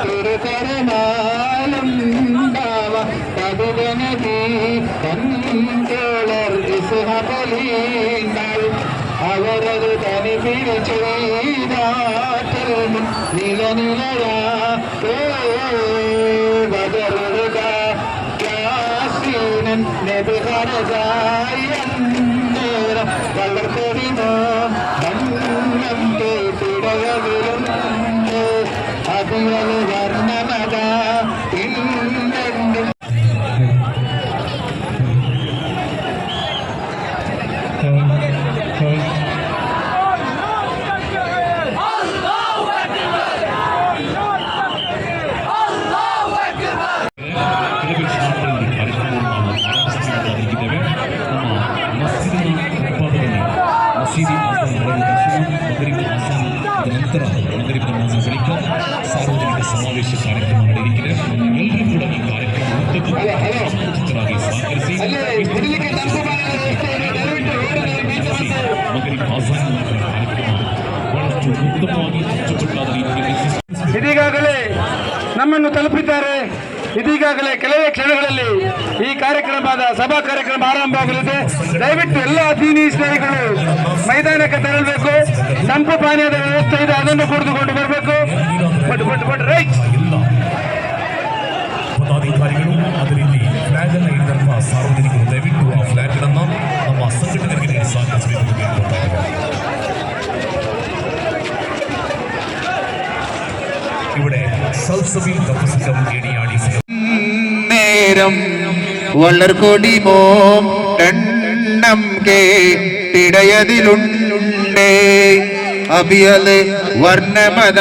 തിരുതരനാലുണ്ടാവ പതിവനതി തന്തോളർ ഇസ്ഹബലീണ്ടാൽ അവരത് തനി പിടിച്ചെയ്താറ്റിൽ നിലനിലയാ ബദറുക യാസീനൻ നബി ഖറജായി അന്നേരം വളർത്തടിനോ വണ്ണം കേട്ടിടയതിലും അതിവൽ വർണ്ണമത ഇന്നെന്നും ಸಾರ್ವಜನಿಕ ಸಮಾವೇಶ ಕಾರ್ಯಕ್ರಮ ನಡೆಯಲಿದೆ. ಎಲ್ಲರೂ ಕೂಡ ಈ ಕಾರ್ಯಕ್ರಮ ಸಹಕರಿಸಿ ಮಗರಿಗೆ ಆಸಾನ ಕಾರ್ಯಕ್ರಮ ಬಹಳಷ್ಟು ಉತ್ತಮವಾಗಿ ಅಚ್ಚುಕಟ್ಟಾದ ರೀತಿಯಲ್ಲಿ ಇದೀಗಾಗಲೇ ನಮ್ಮನ್ನು ತಲುಪಿದ್ದಾರೆ. ಇದೀಗಾಗಲೇ ಕೆಲವೇ ಕ್ಷಣಗಳಲ್ಲಿ ಈ ಕಾರ್ಯಕ್ರಮದ ಸಭಾ ಕಾರ್ಯಕ್ರಮ ಆರಂಭವಾಗಲಿದೆ. ದಯವಿಟ್ಟು ಎಲ್ಲ ದೀನಿ ಸ್ನೇಹಿಗಳು ಮೈದಾನಕ್ಕೆ ತೆರಳಬೇಕು. ತಂಪು ಪಾನೀಯದ ವ್ಯವಸ್ಥೆ ಇದೆ, ಅದನ್ನು ಕುಡಿದುಕೊಂಡು ಬರಬೇಕು. ಪದಾಧಿಕಾರಿಗಳು ಅದೇ ರೀತಿ ಫ್ಲಾಗ್ ಅನ್ನು ಹಿಡಿದಂತಹ ಸಾರ್ವಜನಿಕರು ದಯವಿಟ್ಟು ಆ ಫ್ಲಾಗ್ ಅನ್ನು ನಮ್ಮ ಸಂಘಟನೆಗಳಿಗೆ ಸಾಗಿಸಬೇಕು. ഇവിടെ സൽസബിൽ തപസ്സം കേടിയാടി നേരം വളർകൊടിമോ എണ്ണം കേട്ടിടയതിലുണ്ടേ അബിയല് വർണ്ണമത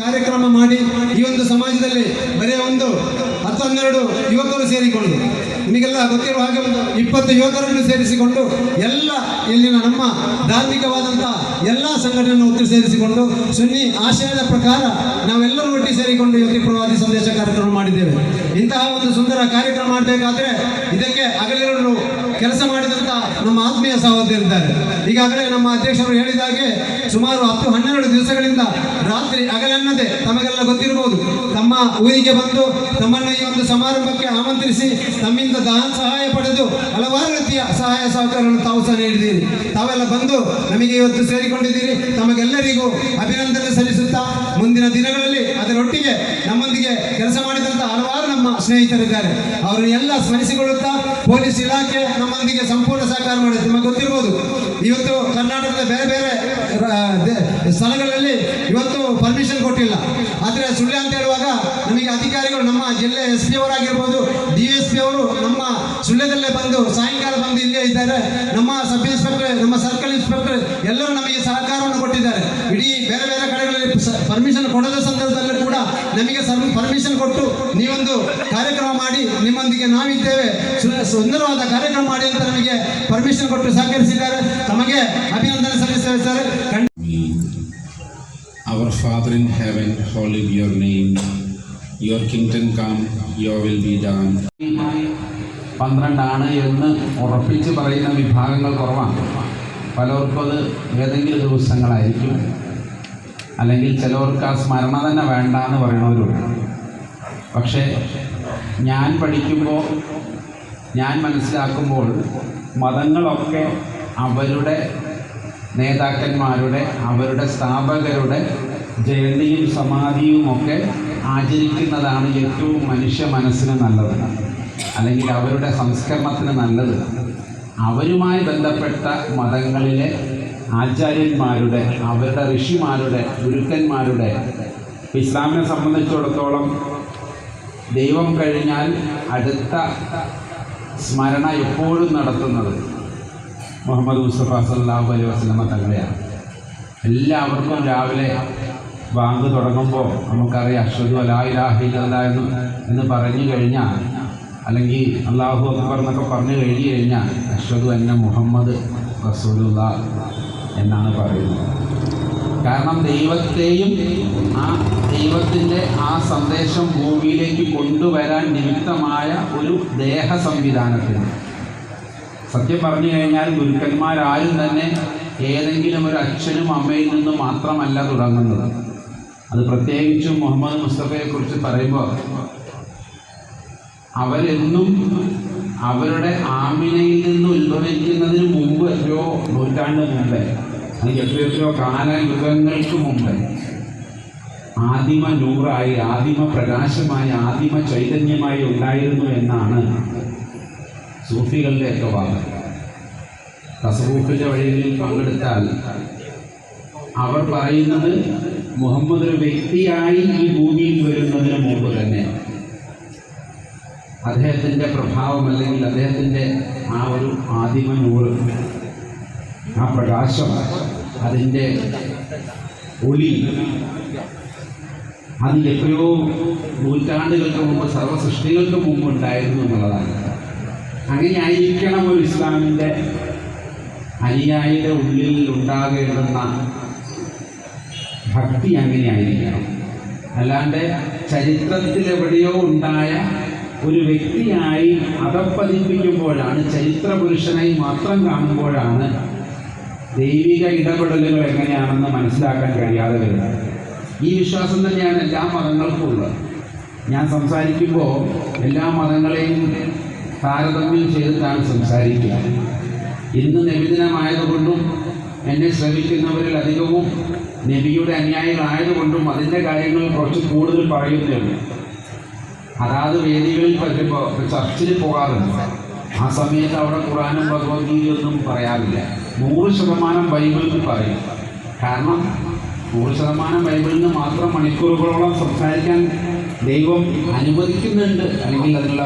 ಕಾರ್ಯಕ್ರಮ ಮಾಡಿ ಈ ಒಂದು ಸಮಾಜದಲ್ಲಿ ಬರೀ ಒಂದು 10-12 ಯುವಕರು ಸೇರಿಕೊಂಡು, ನಿಮಗೆಲ್ಲ ಗೊತ್ತಿರುವ ಹಾಗೆ ಒಂದು 20 ಯುವಕರನ್ನು ಸೇರಿಸಿಕೊಂಡು ಎಲ್ಲ ಇಲ್ಲಿನ ನಮ್ಮ ಧಾರ್ಮಿಕವಾದಂಥ ಎಲ್ಲ ಸಂಘಟನೆಯನ್ನು ಒಟ್ಟು ಸೇರಿಸಿಕೊಂಡು ಸುನ್ನಿ ಆಶಯದ ಪ್ರಕಾರ ನಾವೆಲ್ಲರೂ ಒಟ್ಟಿಗೆ ಸೇರಿಕೊಂಡು ಯುವತಿ ಪ್ರವಾದಿ ಸಂದೇಶ ಕಾರ್ಯಕ್ರಮ ಮಾಡಿದ್ದೇವೆ. ಇಂತಹ ಒಂದು ಸುಂದರ ಕಾರ್ಯಕ್ರಮ ಮಾಡಬೇಕಾದ್ರೆ ಇದಕ್ಕೆ ಹಗಲಿರುಳು ಕೆಲಸ ಮಾಡಿದಂಥ ನಮ್ಮ ಆತ್ಮೀಯ ಸಹೋದರಿದ್ದಾರೆ. ಈಗಾಗಲೇ ನಮ್ಮ ಅಧ್ಯಕ್ಷರು ಹೇಳಿದ ಹಾಗೆ ಸುಮಾರು 10-12 ದಿವಸಗಳಿಂದ ರಾತ್ರಿ ಹಗಲನ್ನದೇ ತಮಗೆಲ್ಲ ಗೊತ್ತಿರಬಹುದು ತಮ್ಮ ಊರಿಗೆ ಬಂದು ತಮ್ಮನ್ನು ಈ ಒಂದು ಸಮಾರಂಭಕ್ಕೆ ಆಮಂತ್ರಿಸಿ ತಮ್ಮಿಂದ ಸಹಾಯ ಪಡೆದು ಹಲವಾರು ರೀತಿಯ ಸಹಾಯ ಸಹಕಾರಗಳನ್ನು ತಾವು ಸಹ ನೀಡಿದ್ದೀರಿ. ತಾವೆಲ್ಲ ಬಂದು ನಮಗೆ ಇವತ್ತು ಸೇರಿಕೊಂಡಿದ್ದೀರಿ. ತಮಗೆಲ್ಲರಿಗೂ ಅಭಿನಂದನೆ ಸಲ್ಲಿಸುತ್ತಾ ಮುಂದಿನ ದಿನಗಳಲ್ಲಿ ಅದರೊಟ್ಟಿಗೆ ನಮ್ಮೊಂದಿಗೆ ಕೆಲಸ ಮಾಡಿದಂಥ ಹಲವಾರು ನಮ್ಮ ಸ್ನೇಹಿತರಿದ್ದಾರೆ. ಅವರನ್ನೆಲ್ಲ ಸ್ಮರಿಸಿಕೊಳ್ಳುತ್ತಾ ಪೊಲೀಸ್ ಇಲಾಖೆ ನಮ್ಮೊಂದಿಗೆ ಸಂಪೂರ್ಣ ಸಹಕಾರ ಮಾಡಿದೆ. ನಿಮಗೆ ಗೊತ್ತಿರಬಹುದು ಇವತ್ತು ಕರ್ನಾಟಕದ ಬೇರೆ ಬೇರೆ ಸ್ಥಳಗಳಲ್ಲಿ ಇವತ್ತು ಪರ್ಮಿಷನ್ ಕೊಟ್ಟಿಲ್ಲ. ಆದರೆ ಸುಳ್ಳು ಅಂತ ಹೇಳುವಾಗ ನಮಗೆ ಅಧಿಕಾರಿಗಳು ನಮ್ಮ ಜಿಲ್ಲೆ SP ಅವರಾಗಿರ್ಬೋದು, DSP ಅವರು ನಮ್ಮ ಸುಳ್ಯದಲ್ಲೇ ಬಂದು ಸಾಯಂಕಾಲ ಬಂದು ಇಲ್ಲೇ ಇದ್ದಾರೆ. ನಮ್ಮ ಸಬ್ ಇನ್ಸ್ಪೆಕ್ಟರ್, ನಮ್ಮ ಸರ್ಕಲ್ ಇನ್ಸ್ಪೆಕ್ಟರ್ ಎಲ್ಲರೂ ನಮಗೆ ಸಹಕಾರವನ್ನು ಕೊಟ್ಟಿದ್ದಾರೆ. ಇಡೀ ಬೇರೆ ಬೇರೆ ಕಡೆಗಳಲ್ಲಿ ಪರ್ಮಿಷನ್ ಕೊಡದ ಸಂದರ್ಭದಲ್ಲೂ ಕೂಡ ನಮಗೆ ಪರ್ಮಿಷನ್ ಕೊಟ್ಟು ನೀವೊಂದು ಕಾರ್ಯಕ್ರಮ ಮಾಡಿ ನಿಮ್ಮೊಂದಿಗೆ ನಾವಿದ್ದೇವೆ, ಸುಂದರವಾದ ಕಾರ್ಯಕ್ರಮ ಮಾಡಿ ಅಂತ ನಮಗೆ ಪರ್ಮಿಷನ್ ಕೊಟ್ಟು ಸಹಕರಿಸಿದ್ದಾರೆ. ತಮಗೆ ಅಭಿನಂದನೆ ಸಲ್ಲಿಸ್ತೇವೆ sir. Our Father in heaven, hallowed be your name. Your kingdom come, your will be done. 12 എന്ന് ഉറപ്പിച്ച് പറയുന്ന വിഭാഗങ്ങൾ കുറവാണ്. പലർക്കും അത് ഏതെങ്കിലും ദിവസങ്ങളായിരിക്കും, അല്ലെങ്കിൽ ചിലവർക്ക് ആ സ്മരണ തന്നെ വേണ്ട എന്ന് പറയണവരുണ്ട്. പക്ഷേ ഞാൻ പഠിക്കുമ്പോൾ, ഞാൻ മനസ്സിലാക്കുമ്പോൾ മതങ്ങളൊക്കെ അവരുടെ നേതാക്കന്മാരുടെ, അവരുടെ സ്ഥാപകരുടെ ജയന്തിയും സമാധിയും ഒക്കെ ആചരിക്കുന്നതാണ് ഏറ്റവും മനുഷ്യ മനസ്സിന് നല്ലത്, അല്ലെങ്കിൽ അവരുടെ സംസ്കരണത്തിന് നല്ലത്. അവരുമായി ബന്ധപ്പെട്ട മതങ്ങളിലെ ആചാര്യന്മാരുടെ, അവരുടെ ഋഷിമാരുടെ, ഗുരുക്കന്മാരുടെ, ഇസ്ലാമിനെ സംബന്ധിച്ചിടത്തോളം ദൈവം കഴിഞ്ഞാൽ അടുത്ത സ്മരണ എപ്പോഴും നടത്തുന്നത് മുഹമ്മദ് മുസ്തഫ സല്ലല്ലാഹു അലൈഹി വസല്ലമ തങ്ങളെയാണ്. എല്ലാവർക്കും രാവിലെ ബാങ്ക് തുടങ്ങുമ്പോൾ നമുക്കറിയാം അഷ്ഹദു അല്ലാ ഇലാഹ ഇല്ലല്ലാഹ് എന്ന് പറഞ്ഞു കഴിഞ്ഞാൽ, അല്ലെങ്കിൽ അല്ലാഹു അക്ബർ എന്നൊക്കെ പറഞ്ഞു കഴിഞ്ഞു കഴിഞ്ഞാൽ അഷ്ഹദു അന്ന മുഹമ്മദ് റസൂലുള്ളാഹ് എന്നാണ് പറയുന്നത്. കാരണം ദൈവത്തെയും ആ ദൈവത്തിൻ്റെ ആ സന്ദേശം ഭൂമിയിലേക്ക് കൊണ്ടുവരാൻ നിമിത്തമായ ഒരു ദേഹ സംവിധാനത്തിന്, സത്യം പറഞ്ഞു കഴിഞ്ഞാൽ ഗുരുക്കന്മാരാരും തന്നെ ഏതെങ്കിലും ഒരു അച്ഛനും അമ്മയിൽ നിന്നും മാത്രമല്ല തുടങ്ങുന്നത്. അത് പ്രത്യേകിച്ചും മുഹമ്മദ് മുസ്തഫയെക്കുറിച്ച് പറയുമ്പോൾ അവരെന്നും അവരുടെ ആമിനയിൽ നിന്ന് ഉത്ഭവിക്കുന്നതിന് മുമ്പ് എത്രയോ നൂറ്റാണ്ട് മുമ്പേ, അല്ലെങ്കിൽ എത്രയോ കാലയുഗങ്ങൾക്ക് മുമ്പ് ആദിമ നൂറായി, ആദിമ പ്രകാശമായി, ആദിമ ചൈതന്യമായി ഉണ്ടായിരുന്നു എന്നാണ് സൂഫികളുടെയൊക്കെ വാദം. തസവൂഫിൻ്റെ വഴികളിൽ പങ്കെടുത്താൽ അവർ പറയുന്നത് മുഹമ്മദ് ഒരു വ്യക്തിയായി ഈ ഭൂമിയിൽ വരുന്നതിന് മുമ്പ് തന്നെ അദ്ദേഹത്തിൻ്റെ പ്രഭാവം, അല്ലെങ്കിൽ അദ്ദേഹത്തിൻ്റെ ആ ഒരു ആദിമ നൂറ്, ആ പ്രകാശം, അതിൻ്റെ ഒളി, അത് എത്രയോ നൂറ്റാണ്ടുകൾക്ക് മുമ്പ്, സർവ്വ സൃഷ്ടികൾക്ക് മുമ്പ് ഉണ്ടായിരുന്നു എന്നുള്ളതാണ്. അങ്ങനെ ആയിരിക്കണം ഒരു ഇസ്ലാമിൻ്റെ അനുയായിയുടെ ഉള്ളിൽ ഉണ്ടാകേണ്ടുന്ന ഭക്തി, അങ്ങനെ ആയിരിക്കണം. അല്ലാണ്ട് ചരിത്രത്തിൽ എവിടെയോ ഉണ്ടായ ഒരു വ്യക്തിയായി അധപ്പതിപ്പിക്കുമ്പോഴാണ്, ചരിത്ര പുരുഷനായി മാത്രം കാണുമ്പോഴാണ് ദൈവിക ഇടപെടലുകൾ എങ്ങനെയാണെന്ന് മനസ്സിലാക്കാൻ കഴിയാതെ വരുന്നത്. ഈ വിശ്വാസം തന്നെയാണ് എല്ലാ മതങ്ങൾക്കും ഉള്ളത്. ഞാൻ സംസാരിക്കുമ്പോൾ എല്ലാ മതങ്ങളെയും താരതമ്യം ചെയ്തിട്ടാണ് സംസാരിക്കുക. ഇന്ന് നബിദിനമായതുകൊണ്ടും എന്നെ ശ്രമിക്കുന്നവരിൽ അധികവും നബിയുടെ അനുയായികളായതുകൊണ്ടും അതിൻ്റെ കാര്യങ്ങൾ കുറച്ച് കൂടുതൽ പറയുന്നുണ്ട്. അതാത് വേദികളിൽ പറ്റുമ്പോൾ ചർച്ചിൽ പോകാറുണ്ട്. ആ സമയത്ത് അവിടെ ഖുർആനും ഭഗവത്ഗീതയൊന്നും പറയാറില്ല. 100% ബൈബിളിൽ പറയും. കാരണം 100% ബൈബിളിൽ നിന്ന് മാത്രം മണിക്കൂറുകളോളം സംസാരിക്കാൻ ദൈവം അനുവദിക്കുന്നുണ്ട്, അല്ലെങ്കിൽ അതിനുള്ള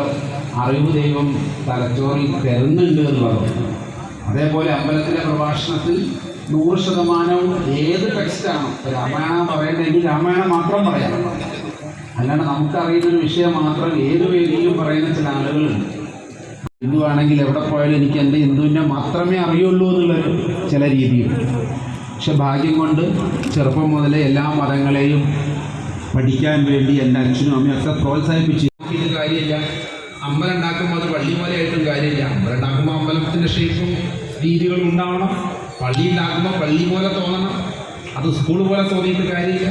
അറിവ് ദൈവം തലച്ചോറിൽ തരുന്നുണ്ട് എന്നുള്ളത്. അതേപോലെ അമ്പലത്തിലെ പ്രഭാഷണത്തിൽ 100% ഏത് ടെക്സ്റ്റാണോ, രാമായണം പറയണമെങ്കിൽ രാമായണം മാത്രം പറയാം. അല്ലാണ്ട് നമുക്കറിയുന്നൊരു വിഷയം മാത്രം ഏത് വേദിയിലും പറയുന്ന ചില ആളുകളുണ്ട്. ഹിന്ദു ആണെങ്കിൽ എവിടെ പോയാലും എനിക്ക് എൻ്റെ ഹിന്ദുവിനെ മാത്രമേ അറിയുള്ളൂ എന്നുള്ളൊരു ചില രീതിയുണ്ട്. പക്ഷെ ഭാഗ്യം കൊണ്ട് ചെറുപ്പം മുതലേ എല്ലാ മതങ്ങളെയും പഠിക്കാൻ വേണ്ടി എൻ്റെ അച്ഛനും അമ്മയൊക്കെ പ്രോത്സാഹിപ്പിച്ചു. ഇത് കാര്യമില്ല, അമ്പലം ഉണ്ടാക്കുമ്പോൾ അത് പള്ളി പോലെയായിട്ടും കാര്യമില്ല. അമ്പലം ഉണ്ടാക്കുമ്പോൾ അമ്പലത്തിൻ്റെ ഷേപ്പും രീതികളും ഉണ്ടാവണം. പള്ളി ഉണ്ടാക്കുമ്പോൾ പള്ളി പോലെ തോന്നണം. അത് സ്കൂൾ പോലെ തോന്നിയിട്ട് കാര്യമില്ല.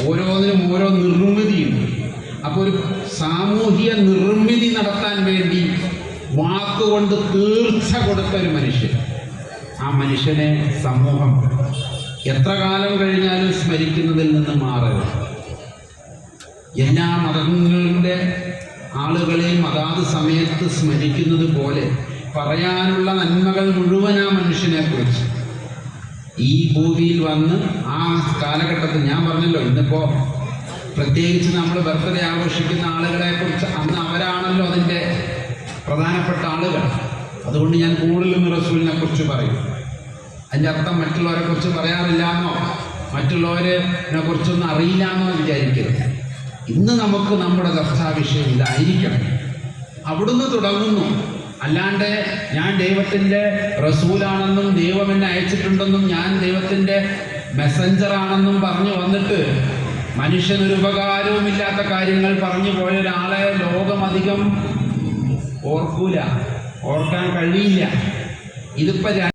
ഓരോന്നിനും ഓരോ നിർമ്മിതിയുണ്ട്. അപ്പോൾ ഒരു സാമൂഹിക നിർമ്മിതി നടത്താൻ വേണ്ടി വാക്കുകൊണ്ട് തീർച്ച കൊടുത്ത ഒരു മനുഷ്യൻ, ആ മനുഷ്യനെ സമൂഹം എത്ര കാലം കഴിഞ്ഞാലും സ്മരിക്കുന്നതിൽ നിന്ന് മാറരുത്. എല്ലാ മതങ്ങളുടെ ആളുകളെയും അതാത് സമയത്ത് സ്മരിക്കുന്നത് പോലെ പറയാനുള്ള നന്മകൾ മുഴുവൻ ആ മനുഷ്യനെക്കുറിച്ച് ഈ ഭൂമിയിൽ വന്ന് ആ കാലഘട്ടത്തിൽ, ഞാൻ പറഞ്ഞല്ലോ ഇന്നിപ്പോൾ പ്രത്യേകിച്ച് നമ്മൾ ബർത്ത്ഡേ ആഘോഷിക്കുന്ന ആളുകളെക്കുറിച്ച് അന്ന് അവരാണല്ലോ അതിൻ്റെ പ്രധാനപ്പെട്ട ആളുകൾ. അതുകൊണ്ട് ഞാൻ കൂടുതലും റസൂലിനെ കുറിച്ച് പറയും. അതിൻ്റെ അർത്ഥം മറ്റുള്ളവരെ കുറിച്ച് പറയാറില്ല എന്നോ മറ്റുള്ളവരെ കുറിച്ചൊന്നും അറിയില്ല എന്നോ വിചാരിക്കരുത്. ഇന്ന് നമുക്ക് നമ്മുടെ ചർച്ചാവിഷയം ഇതായിരിക്കണം. അവിടുന്ന് തുടങ്ങുന്നു. അല്ലാണ്ട് ഞാൻ ദൈവത്തിൻ്റെ റസൂലാണെന്നും ദൈവം എന്നെ അയച്ചിട്ടുണ്ടെന്നും ഞാൻ ദൈവത്തിൻ്റെ മെസ്സഞ്ചറാണെന്നും പറഞ്ഞു വന്നിട്ട് മനുഷ്യനൊരു ഉപകാരവുമില്ലാത്ത കാര്യങ്ങൾ പറഞ്ഞു പോയ ഒരാളെ ലോകമധികം ഓർക്കാൻ കഴിയില്ല. ഇതിപ്പോൾ